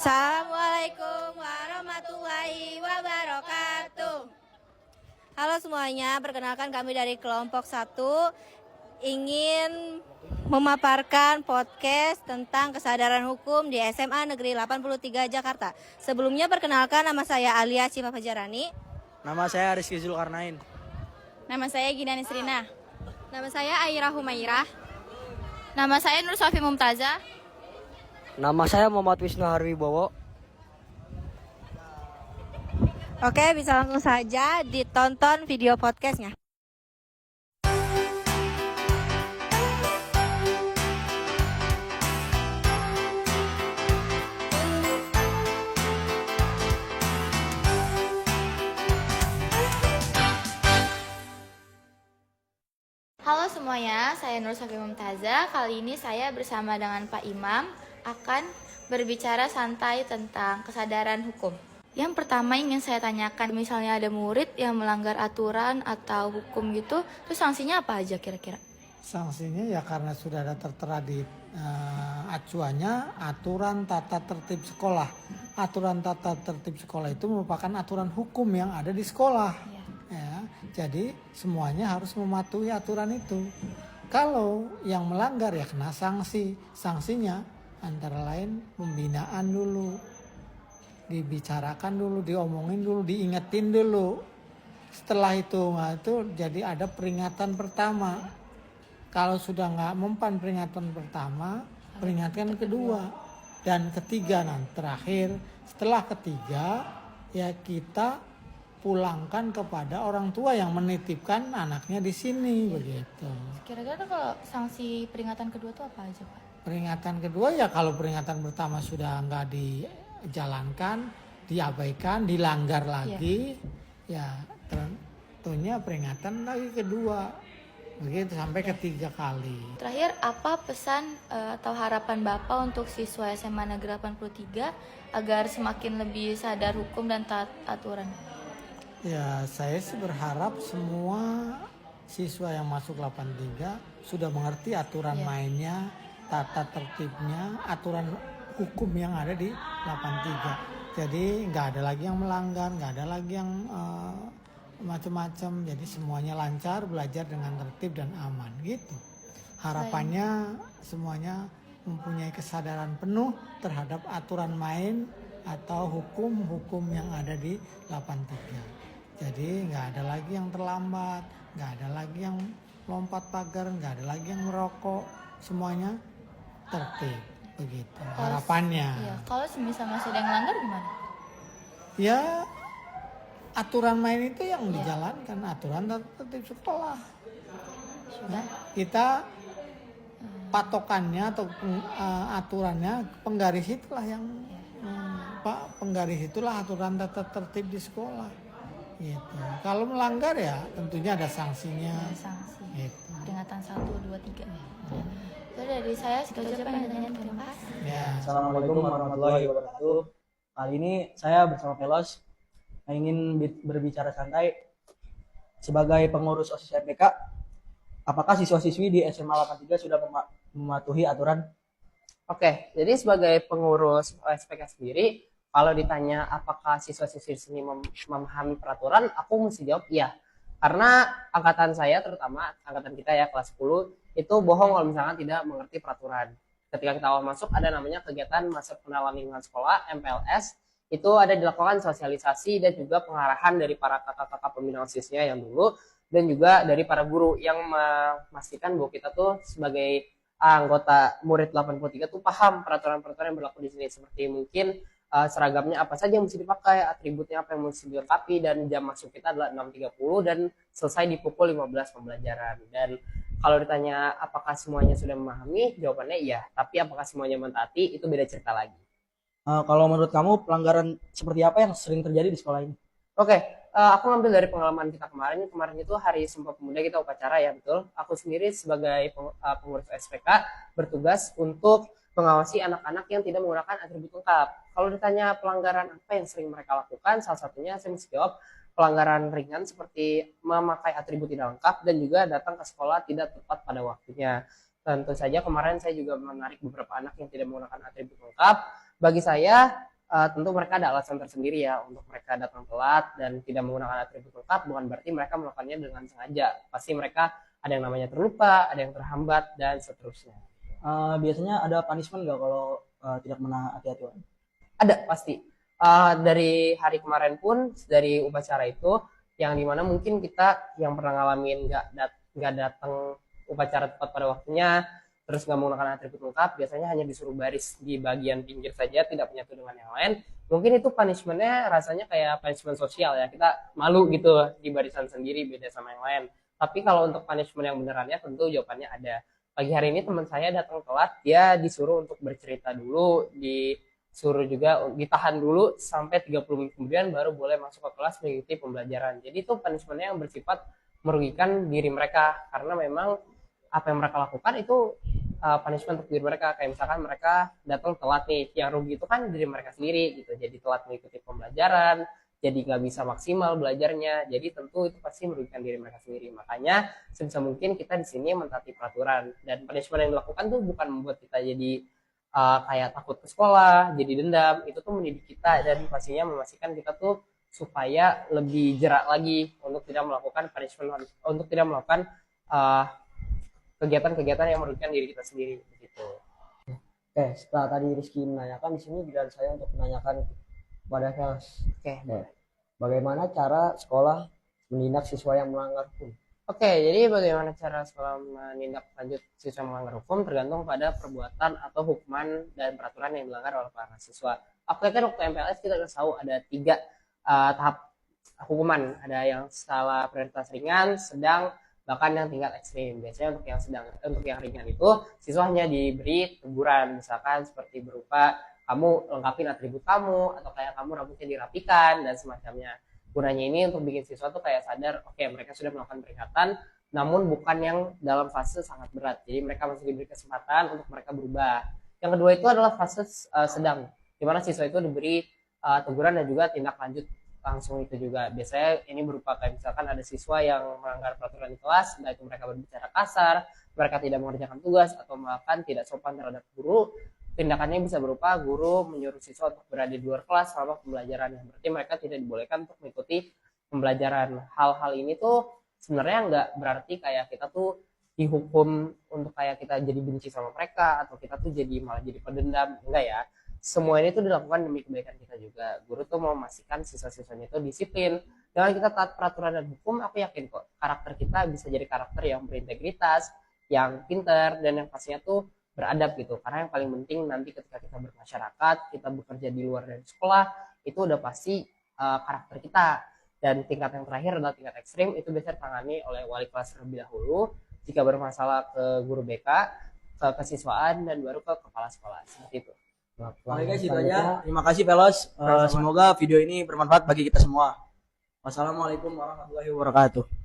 Assalamualaikum warahmatullahi wabarakatuh. Halo semuanya, perkenalkan kami dari kelompok 1 ingin memaparkan podcast tentang kesadaran hukum di SMA Negeri 83 Jakarta. Sebelumnya perkenalkan, nama saya Alia Cipa Fajarani. Nama saya Rizky Zulkarnain. Nama saya Gina Nisrina. Nama saya Aira Humairah. Nama saya Nur Sofi Mumtazah. Nama saya Muhammad Wisnu Harwibowo. Oke, bisa langsung saja ditonton video podcastnya. Halo semuanya, saya Nur Sofi Mumtazah. Kali ini saya bersama dengan Pak Imam akan berbicara santai tentang kesadaran hukum. Yang pertama ingin saya tanyakan, misalnya ada murid yang melanggar aturan atau hukum gitu, terus sanksinya apa aja kira-kira? Sanksinya ya karena sudah ada tertera di acuannya aturan tata tertib sekolah. Aturan tata tertib sekolah itu merupakan aturan hukum yang ada di sekolah. Ya, jadi semuanya harus mematuhi aturan itu. Kalau yang melanggar ya kena sanksi. Sanksinya antara lain pembinaan dulu, dibicarakan dulu, diomongin dulu, diingetin dulu. Setelah itu jadi ada peringatan pertama. Kalau sudah nggak mempan peringatan pertama, peringatan kedua dan ketiga. Terakhir setelah ketiga ya kita pulangkan kepada orang tua yang menitipkan anaknya di sini begitu. Kira-kira kalau sanksi peringatan kedua itu apa aja, Pak? Peringatan kedua ya kalau peringatan pertama sudah nggak dijalankan, diabaikan, dilanggar lagi, ya tentunya peringatan lagi kedua, begitu sampai ketiga kali. Terakhir, apa pesan atau harapan Bapak untuk siswa SMA Negeri 83 agar semakin lebih sadar hukum dan taat aturan? Ya saya sih berharap semua siswa yang masuk 83 sudah mengerti aturan mainnya, tata tertibnya, aturan hukum yang ada di 83. Jadi nggak ada lagi yang melanggar, nggak ada lagi yang macam-macam. Jadi semuanya lancar, belajar dengan tertib dan aman gitu. Harapannya semuanya mempunyai kesadaran penuh terhadap aturan main atau hukum-hukum yang ada di 83. Jadi nggak ada lagi yang terlambat, nggak ada lagi yang lompat pagar, nggak ada lagi yang merokok, semuanya tertib begitu harapannya. Iya, kalau semisal masih ada yang melanggar gimana? Ya aturan main itu yang dijalankan, aturan tertib sekolah. Nah, kita patokannya atau aturannya penggaris itulah yang penggaris itulah aturan tata tertib di sekolah. Gitu. Kalau melanggar ya tentunya ada sanksinya. Ada sanksi. Gitu. Peringatan 1, 2, 3. Itu dari saya segitu aja penanya. Terima kasih. Ya. Assalamualaikum warahmatullahi wabarakatuh. Kali ini saya bersama Pelos ingin berbicara santai sebagai pengurus OSIS MPK. Apakah siswa-siswi di SMA 83 sudah mematuhi aturan? Oke, jadi sebagai pengurus OSPK sendiri, kalau ditanya apakah siswa-siswi sini memahami peraturan, aku mesti jawab iya. Karena angkatan saya, terutama angkatan kita ya kelas 10, itu bohong kalau misalkan tidak mengerti peraturan. Ketika kita awal masuk, ada namanya kegiatan masa pengenalan lingkungan sekolah, MPLS. Itu ada dilakukan sosialisasi dan juga pengarahan dari para kakak-kakak pembina OSISnya yang dulu, dan juga dari para guru yang memastikan bahwa kita tuh sebagai anggota murid 83 tuh paham peraturan-peraturan yang berlaku di sini. Seperti mungkin seragamnya apa saja yang mesti dipakai, atributnya apa yang mesti dilengkapi, dan jam masuk kita adalah 6.30 dan selesai di pukul 15 pembelajaran. Dan kalau ditanya apakah semuanya sudah memahami, jawabannya iya. Tapi apakah semuanya mentaati, itu beda cerita lagi. Kalau menurut kamu pelanggaran seperti apa yang sering terjadi di sekolah ini? Oke, aku ngambil dari pengalaman kita kemarin. Kemarin itu Hari Sumpah Pemuda kita upacara ya, betul. Aku sendiri sebagai pengurus SPK bertugas untuk mengawasi anak-anak yang tidak menggunakan atribut lengkap. Kalau ditanya pelanggaran apa yang sering mereka lakukan, salah satunya saya mesti jawab pelanggaran ringan seperti memakai atribut tidak lengkap dan juga datang ke sekolah tidak tepat pada waktunya. Tentu saja kemarin saya juga menarik beberapa anak yang tidak menggunakan atribut lengkap. Bagi saya tentu mereka ada alasan tersendiri ya untuk mereka datang telat dan tidak menggunakan atribut lengkap, bukan berarti mereka melakukannya dengan sengaja. Pasti mereka ada yang namanya terlupa, ada yang terhambat, dan seterusnya. Biasanya ada punishment nggak kalau tidak menaati aturan? Ada pasti. Dari hari kemarin pun dari upacara itu yang dimana mungkin kita yang pernah ngalamin nggak datang upacara tepat pada waktunya, terus nggak menggunakan atribut lengkap, biasanya hanya disuruh baris di bagian pinggir saja, tidak menyatu dengan yang lain. Mungkin itu punishmentnya rasanya kayak punishment sosial ya, kita malu gitu di barisan sendiri beda sama yang lain. Tapi kalau untuk punishment yang benerannya tentu jawabannya ada. Pagi hari ini teman saya datang telat, dia disuruh untuk bercerita dulu, disuruh juga ditahan dulu sampai 30 menit kemudian baru boleh masuk ke kelas mengikuti pembelajaran. Jadi itu punishmentnya yang bersifat merugikan diri mereka, karena memang apa yang mereka lakukan itu punishment untuk diri mereka. Kayak misalkan mereka datang telat nih, yang rugi itu kan diri mereka sendiri gitu, jadi telat mengikuti pembelajaran, jadi nggak bisa maksimal belajarnya, jadi tentu itu pasti merugikan diri mereka sendiri. Makanya sebisa mungkin kita di sini mentaati peraturan, dan punishment yang dilakukan tuh bukan membuat kita jadi kayak takut ke sekolah, jadi dendam. Itu tuh mendidik kita dan pastinya memastikan kita tuh supaya lebih jerak lagi untuk tidak melakukan punishment, untuk tidak melakukan kegiatan-kegiatan yang merugikan diri kita sendiri gitu. Oke, setelah tadi Rizky menanyakan, di sini giliran saya untuk menanyakan pada kelas. Oke. Bagaimana cara sekolah menindak siswa yang melanggar hukum? Oke, jadi bagaimana cara sekolah menindak lanjut siswa melanggar hukum tergantung pada perbuatan atau hukuman dan peraturan yang dilanggar oleh para siswa. Oke, kan waktu MPLS kita udah tahu ada 3 tahap hukuman. Ada yang skala prioritas ringan, sedang, bahkan yang tingkat ekstrim. Biasanya untuk yang sedang, untuk yang ringan itu siswa hanya diberi teguran, misalkan seperti berupa kamu lengkapin atribut kamu, atau kayak kamu rambutnya dirapikan dan semacamnya. Gunanya ini untuk bikin siswa tuh kayak sadar, oke, mereka sudah melakukan peringatan, namun bukan yang dalam fase sangat berat. Jadi mereka masih diberi kesempatan untuk mereka berubah. Yang kedua itu adalah fase sedang, di mana siswa itu diberi teguran dan juga tindak lanjut langsung itu juga. Biasanya ini berupa kayak misalkan ada siswa yang melanggar peraturan di kelas, entah itu mereka berbicara kasar, mereka tidak mengerjakan tugas, atau bahkan tidak sopan terhadap guru. Tindakannya bisa berupa guru menyuruh siswa untuk berada di luar kelas selama pembelajaran. Berarti mereka tidak dibolehkan untuk mengikuti pembelajaran. Hal-hal ini tuh sebenarnya nggak berarti kayak kita tuh dihukum untuk kayak kita jadi benci sama mereka, atau kita tuh jadi malah jadi pendendam. Enggak ya. Semua ini tuh dilakukan demi kebaikan kita juga. Guru tuh mau memastikan siswa-siswanya itu disiplin. Dengan kita taat peraturan dan hukum, aku yakin kok karakter kita bisa jadi karakter yang berintegritas, yang pintar, dan yang pastinya tuh beradab gitu. Karena yang paling penting nanti ketika kita bermasyarakat, kita bekerja di luar dari sekolah, itu udah pasti karakter kita. Dan tingkat yang terakhir adalah tingkat ekstrim, itu biasanya ditangani oleh wali kelas terlebih dahulu. Jika bermasalah ke guru BK, ke kesiswaan, dan baru ke kepala sekolah. Seperti itu. Oke guys, itu aja. Terima kasih Pelos. Semoga video ini bermanfaat bagi kita semua. Wassalamualaikum warahmatullahi wabarakatuh.